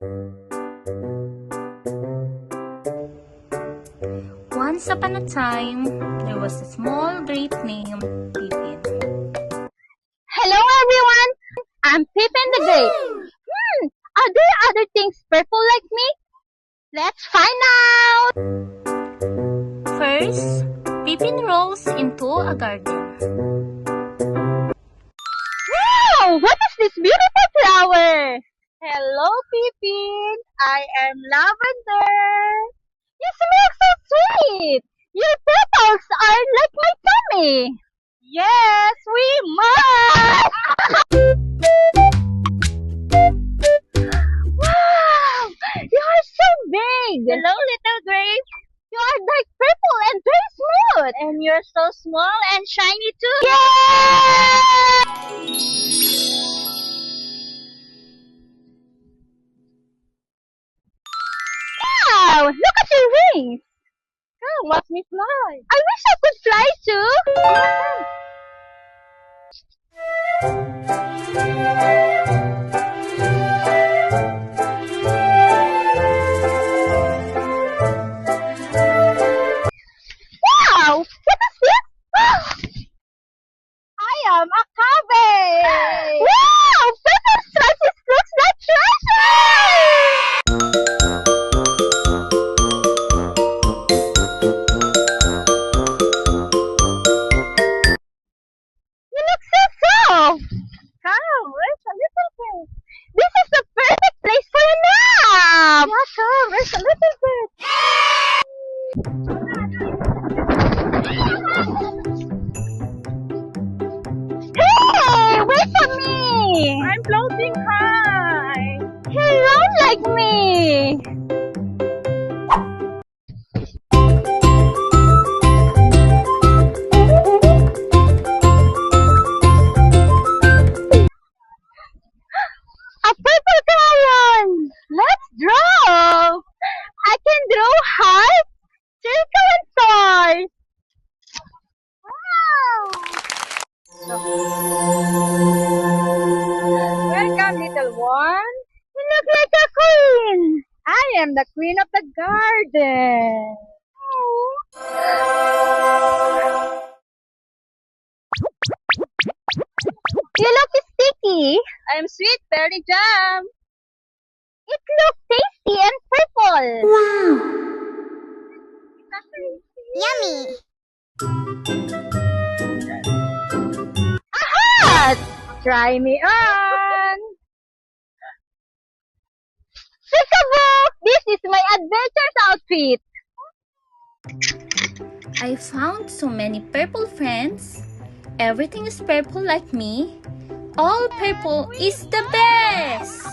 Once upon a time, there was a small grape named Pippin. Hello everyone! I'm Pippin the Grape. Are there other things purple like me? Let's find out! First, Pippin rolls into a garden. Wow! What is this beautiful flower? Hello Pippin! I am Lavender. You smell so sweet! Your petals are like my tummy! Yes, we must! Wow! You are so big! Hello, little grape! You are dark purple and very smooth! And you're so small and shiny too! Yay! Wow! Look at your wings! Come, watch me fly! I wish I could fly too! Wow! What is this? I am a cabbage! Wow! Pepper stripes looks like treasure! You look so soft! Come, where's a little bit? This is the perfect place for a nap! Yeah, come, where's a little bit? Hey, wait for me! I'm floating high! Hey, run like me! A purple crayon! Let's draw! I can draw heart, circle, and stars! Wow! Welcome, little one. You look like a queen. I am the queen of the garden. You look sticky. I'm sweet berry jam. It looks tasty and purple. Wow! Yummy! Aha! Try me on. Peekaboo! This is my adventurous outfit. I found so many purple friends. Everything is purple like me. All purple is the best!